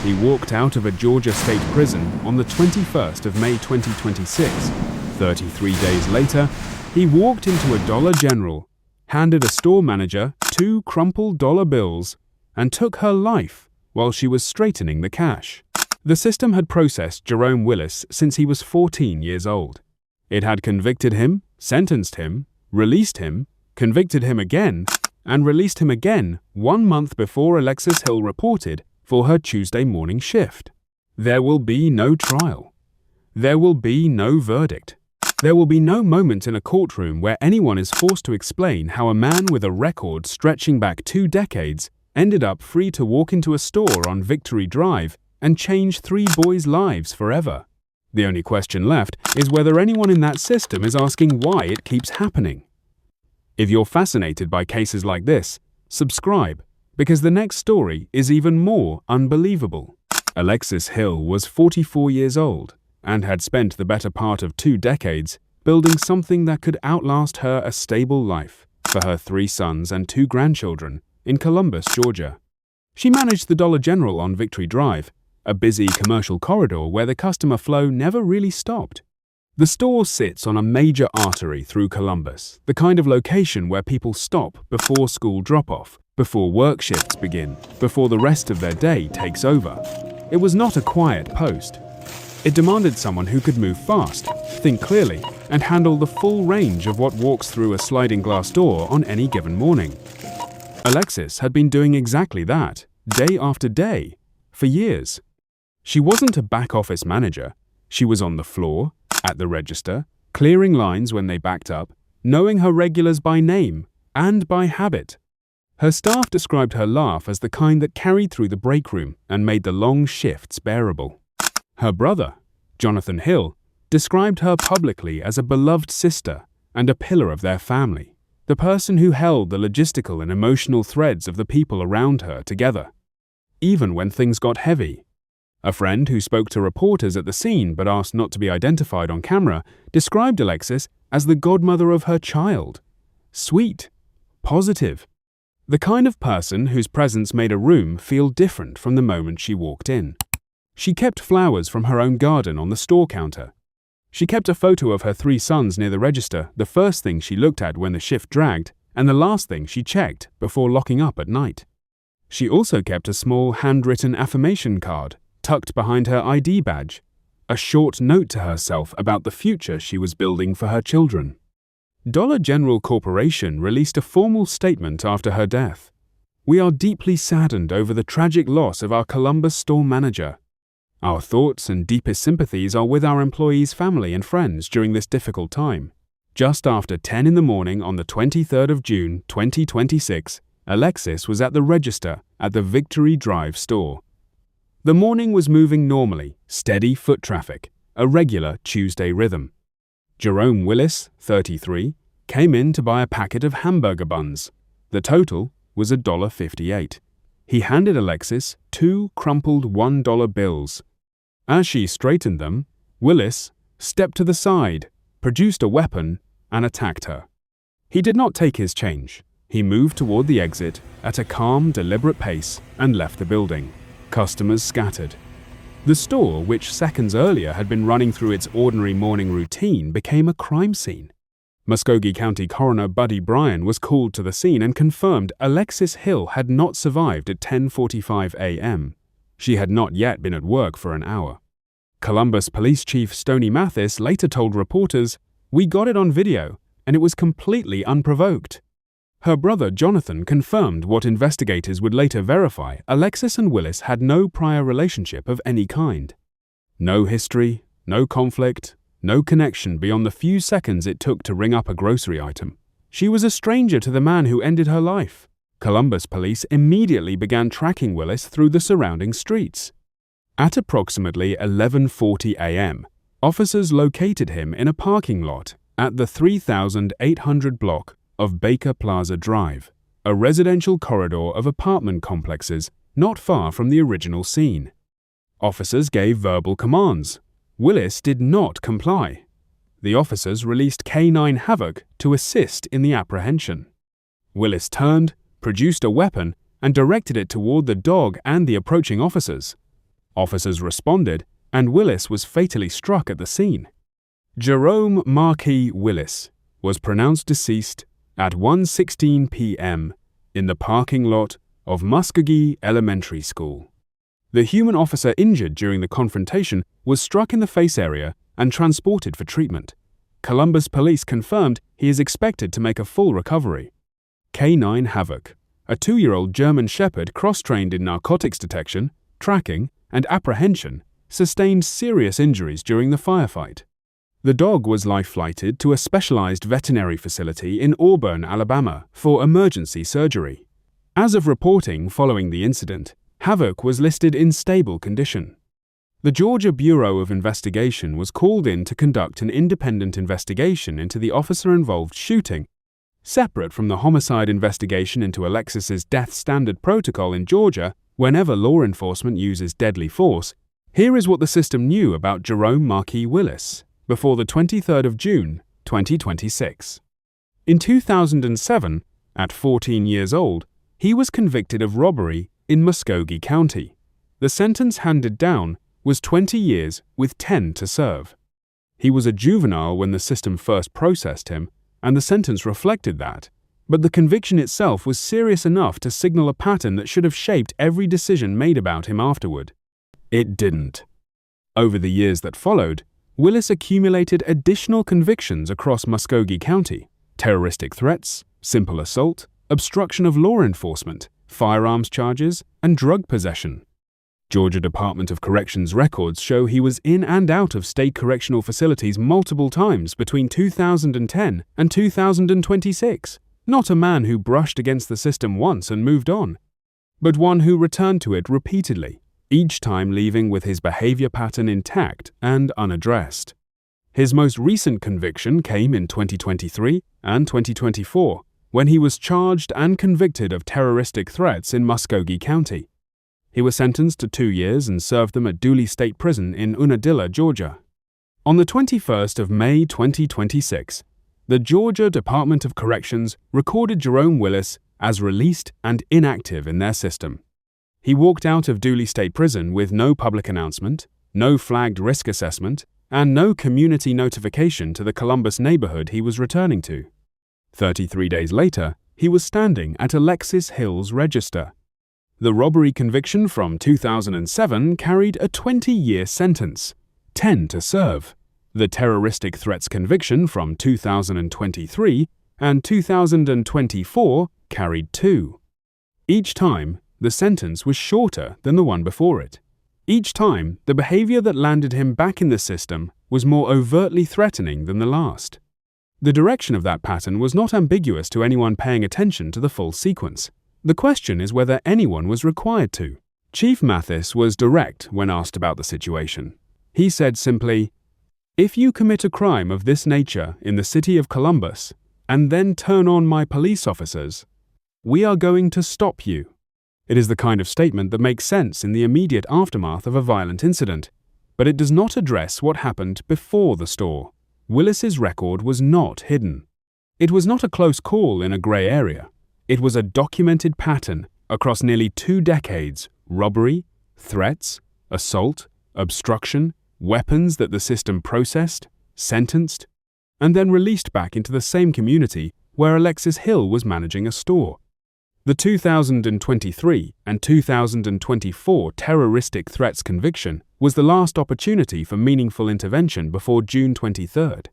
He walked out of a Georgia state prison on the 21st of May 2026. 33 days later, he walked into a Dollar General, handed a store manager 2 crumpled dollar bills, and took her life while she was straightening the cash. The system had processed Jerome Willis since he was 14 years old. It had convicted him, sentenced him, released him, convicted him again, and released him again 1 month before Alexis Hill reported for her Tuesday morning shift. There will be no trial. There will be no verdict. There will be no moment in a courtroom where anyone is forced to explain how a man with a record stretching back 2 decades ended up free to walk into a store on Victory Drive and change 3 boys' lives forever. The only question left is whether anyone in that system is asking why it keeps happening. If you're fascinated by cases like this, subscribe, because the next story is even more unbelievable. Alexis Hill was 44 years old and had spent the better part of 2 decades building something that could outlast her a stable life for her 3 sons and 2 grandchildren in Columbus, Georgia. She managed the Dollar General on Victory Drive, a busy commercial corridor where the customer flow never really stopped. The store sits on a major artery through Columbus, the kind of location where people stop before school drop-off, before work shifts begin, before the rest of their day takes over. It was not a quiet post. It demanded someone who could move fast, think clearly, and handle the full range of what walks through a sliding glass door on any given morning. Alexis had been doing exactly that, day after day, for years. She wasn't a back-office manager. She was on the floor, at the register, clearing lines when they backed up, knowing her regulars by name and by habit. Her staff described her laugh as the kind that carried through the break room and made the long shifts bearable. Her brother, Jonathan Hill, described her publicly as a beloved sister and a pillar of their family, the person who held the logistical and emotional threads of the people around her together, even when things got heavy. A friend who spoke to reporters at the scene but asked not to be identified on camera described Alexis as the godmother of her child. Sweet, positive, the kind of person whose presence made a room feel different from the moment she walked in. She kept flowers from her own garden on the store counter. She kept a photo of her 3 sons near the register, the first thing she looked at when the shift dragged, and the last thing she checked before locking up at night. She also kept a small handwritten affirmation card tucked behind her ID badge, a short note to herself about the future she was building for her children. Dollar General Corporation released a formal statement after her death. "We are deeply saddened over the tragic loss of our Columbus store manager. Our thoughts and deepest sympathies are with our employees' family and friends during this difficult time." Just after 10 in the morning on the 23rd of June 2026, Alexis was at the register at the Victory Drive store. The morning was moving normally, steady foot traffic, a regular Tuesday rhythm. Jerome Willis, 33, came in to buy a packet of hamburger buns. The total was $1.58. He handed Alexis 2 crumpled $1 bills. As she straightened them, Willis stepped to the side, produced a weapon, and attacked her. He did not take his change. He moved toward the exit at a calm, deliberate pace and left the building. Customers scattered. The store, which seconds earlier had been running through its ordinary morning routine, became a crime scene. Muskogee County Coroner Buddy Bryan was called to the scene and confirmed Alexis Hill had not survived at 10:45 a.m. She had not yet been at work for an hour. Columbus Police Chief Stoney Mathis later told reporters, "We got it on video, and it was completely unprovoked." Her brother Jonathan confirmed what investigators would later verify: Alexis and Willis had no prior relationship of any kind. No history, no conflict, no connection beyond the few seconds it took to ring up a grocery item. She was a stranger to the man who ended her life. Columbus police immediately began tracking Willis through the surrounding streets. At approximately 11:40 a.m., officers located him in a parking lot at the 3800 block of Baker Plaza Drive, a residential corridor of apartment complexes not far from the original scene. Officers gave verbal commands. Willis did not comply. The officers released K9 Havoc to assist in the apprehension. Willis turned, produced a weapon, and directed it toward the dog and the approaching officers. Officers responded, and Willis was fatally struck at the scene. Jerome Marquis Willis was pronounced deceased at 1:16 p.m. in the parking lot of Muskogee Elementary School. The human officer injured during the confrontation was struck in the face area and transported for treatment. Columbus police confirmed he is expected to make a full recovery. K9 Havoc, a 2-year-old German Shepherd cross-trained in narcotics detection, tracking, and apprehension, sustained serious injuries during the firefight. The dog was life-flighted to a specialized veterinary facility in Auburn, Alabama, for emergency surgery. As of reporting following the incident, Havoc was listed in stable condition. The Georgia Bureau of Investigation was called in to conduct an independent investigation into the officer-involved shooting. Separate from the homicide investigation into Alexis's death standard protocol in Georgia, whenever law enforcement uses deadly force, here is what the system knew about Jerome Marquis Willis before the 23rd of June, 2026. In 2007, at 14 years old, he was convicted of robbery in Muskogee County. The sentence handed down was 20 years with 10 to serve. He was a juvenile when the system first processed him, and the sentence reflected that, but the conviction itself was serious enough to signal a pattern that should have shaped every decision made about him afterward. It didn't. Over the years that followed, Willis accumulated additional convictions across Muskogee County: terroristic threats, simple assault, obstruction of law enforcement, firearms charges, and drug possession. Georgia Department of Corrections records show he was in and out of state correctional facilities multiple times between 2010 and 2026. Not a man who brushed against the system once and moved on, but one who returned to it repeatedly, each time leaving with his behavior pattern intact and unaddressed. His most recent conviction came in 2023 and 2024, when he was charged and convicted of terroristic threats in Muskogee County. He was sentenced to 2 years and served them at Dooley State Prison in Unadilla, Georgia. On the 21st of May 2026, the Georgia Department of Corrections recorded Jerome Willis as released and inactive in their system. He walked out of Dooley State Prison with no public announcement, no flagged risk assessment, and no community notification to the Columbus neighborhood he was returning to. 33 days later, he was standing at Alexis Hill's register. The robbery conviction from 2007 carried a 20-year sentence, 10 to serve. The terroristic threats conviction from 2023 and 2024 carried 2. Each time, the sentence was shorter than the one before it. Each time, the behavior that landed him back in the system was more overtly threatening than the last. The direction of that pattern was not ambiguous to anyone paying attention to the full sequence. The question is whether anyone was required to. Chief Mathis was direct when asked about the situation. He said simply, "If you commit a crime of this nature in the city of Columbus and then turn on my police officers, we are going to stop you." It is the kind of statement that makes sense in the immediate aftermath of a violent incident, but it does not address what happened before the store. Willis's record was not hidden. It was not a close call in a grey area. It was a documented pattern across nearly 2 decades: robbery, threats, assault, obstruction, weapons that the system processed, sentenced, and then released back into the same community where Alexis Hill was managing a store. The 2023 and 2024 terroristic threats conviction was the last opportunity for meaningful intervention before June 23rd.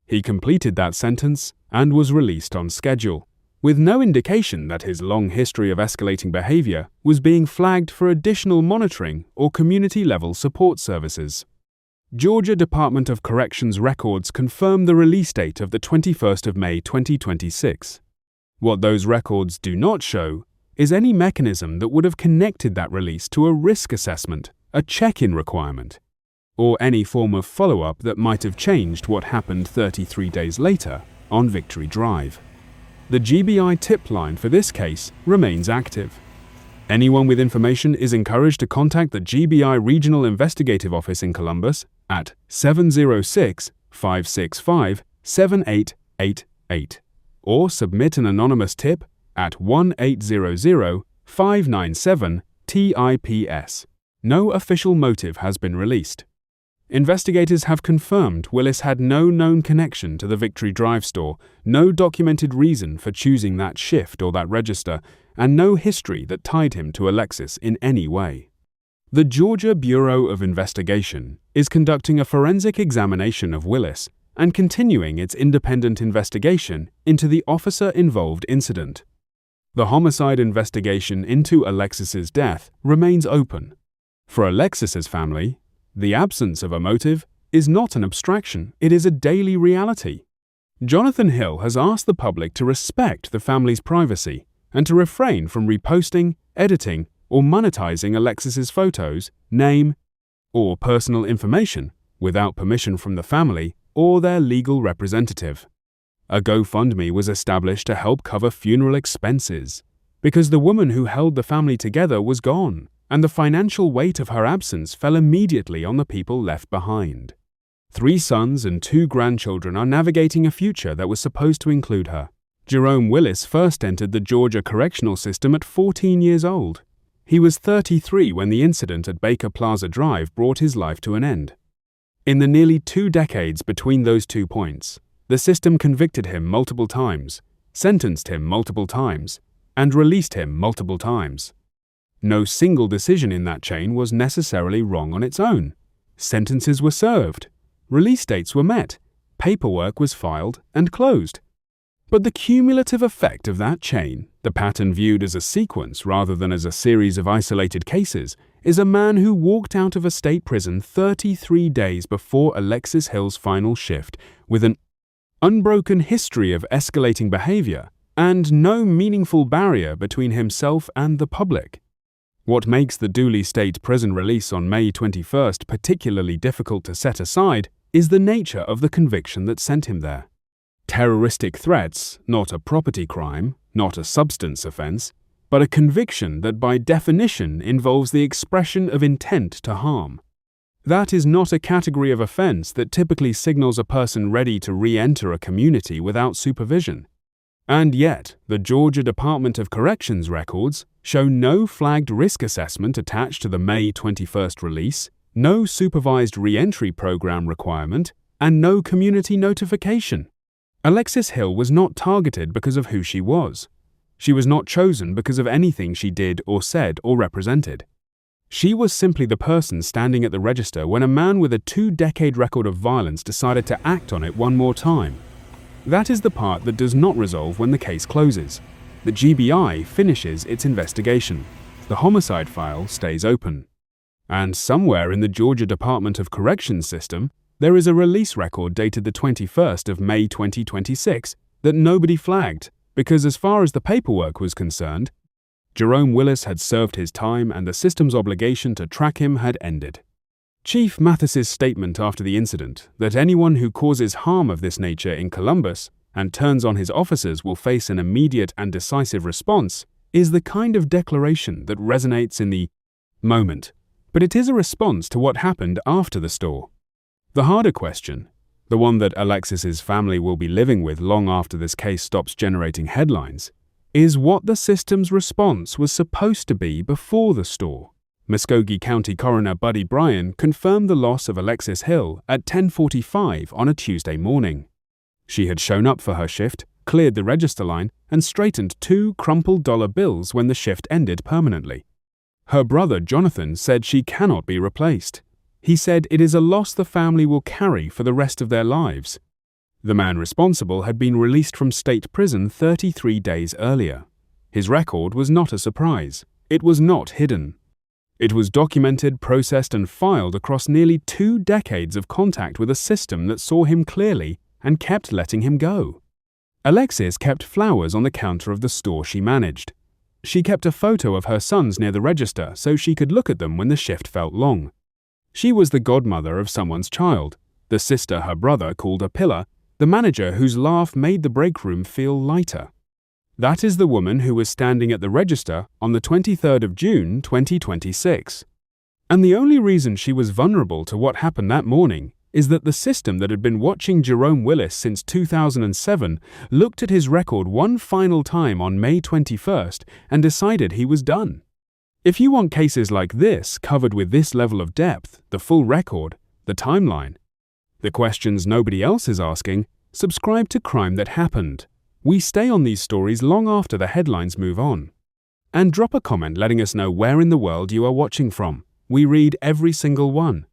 He completed that sentence and was released on schedule, with no indication that his long history of escalating behavior was being flagged for additional monitoring or community-level support services. Georgia Department of Corrections records confirm the release date of the 21st of May 2026. What those records do not show is any mechanism that would have connected that release to a risk assessment, a check-in requirement, or any form of follow-up that might have changed what happened 33 days later on Victory Drive. The GBI tip line for this case remains active. Anyone with information is encouraged to contact the GBI Regional Investigative Office in Columbus at 706-565-7888 or submit an anonymous tip at 1-800-597-TIPS. No official motive has been released. Investigators have confirmed Willis had no known connection to the Victory Drive store, no documented reason for choosing that shift or that register, and no history that tied him to Alexis in any way. The Georgia Bureau of Investigation is conducting a forensic examination of Willis and continuing its independent investigation into the officer-involved incident. The homicide investigation into Alexis's death remains open. For Alexis's family, the absence of a motive is not an abstraction, it is a daily reality. Jonathan Hill has asked the public to respect the family's privacy and to refrain from reposting, editing, or monetizing Alexis's photos, name, or personal information without permission from the family or their legal representative. A GoFundMe was established to help cover funeral expenses because the woman who held the family together was gone, and the financial weight of her absence fell immediately on the people left behind. 3 sons and 2 grandchildren are navigating a future that was supposed to include her. Jerome Willis first entered the Georgia correctional system at 14 years old. He was 33 when the incident at Baker Plaza Drive brought his life to an end. In the nearly 2 decades between those 2 points, the system convicted him multiple times, sentenced him multiple times, and released him multiple times. No single decision in that chain was necessarily wrong on its own. Sentences were served, release dates were met, paperwork was filed and closed. But the cumulative effect of that chain, the pattern viewed as a sequence rather than as a series of isolated cases, is a man who walked out of a state prison 33 days before Alexis Hill's final shift with an unbroken history of escalating behavior and no meaningful barrier between himself and the public. What makes the Dooley State Prison release on May 21st particularly difficult to set aside is the nature of the conviction that sent him there. Terroristic threats, not a property crime, not a substance offense, but a conviction that by definition involves the expression of intent to harm. That is not a category of offense that typically signals a person ready to re-enter a community without supervision. And yet, the Georgia Department of Corrections records show no flagged risk assessment attached to the May 21st release, no supervised re-entry program requirement, and no community notification. Alexis Hill was not targeted because of who she was. She was not chosen because of anything she did or said or represented. She was simply the person standing at the register when a man with a 2-decade record of violence decided to act on it one more time. That is the part that does not resolve when the case closes. The GBI finishes its investigation. The homicide file stays open. And somewhere in the Georgia Department of Corrections system, there is a release record dated the 21st of May 2026 that nobody flagged because as far as the paperwork was concerned, Jerome Willis had served his time and the system's obligation to track him had ended. Chief Mathis's statement after the incident that anyone who causes harm of this nature in Columbus and turns on his officers will face an immediate and decisive response is the kind of declaration that resonates in the moment, but it is a response to what happened after the store. The harder question, the one that Alexis's family will be living with long after this case stops generating headlines, is what the system's response was supposed to be before the store. Muskogee County Coroner Buddy Bryan confirmed the loss of Alexis Hill at 10:45 on a Tuesday morning. She had shown up for her shift, cleared the register line, and straightened 2 crumpled dollar bills when the shift ended permanently. Her brother Jonathan said she cannot be replaced. He said it is a loss the family will carry for the rest of their lives. The man responsible had been released from state prison 33 days earlier. His record was not a surprise. It was not hidden. It was documented, processed, and filed across nearly 2 decades of contact with a system that saw him clearly and kept letting him go. Alexis kept flowers on the counter of the store she managed. She kept a photo of her sons near the register so she could look at them when the shift felt long. She was the godmother of someone's child, the sister her brother called a pillar, the manager whose laugh made the break room feel lighter. That is the woman who was standing at the register on the 23rd of June 2026. And the only reason she was vulnerable to what happened that morning is that the system that had been watching Jerome Willis since 2007 looked at his record one final time on May 21st and decided he was done. If you want cases like this covered with this level of depth, the full record, the timeline, the questions nobody else is asking, subscribe to Crime That Happened. We stay on these stories long after the headlines move on. And drop a comment letting us know where in the world you are watching from. We read every single one.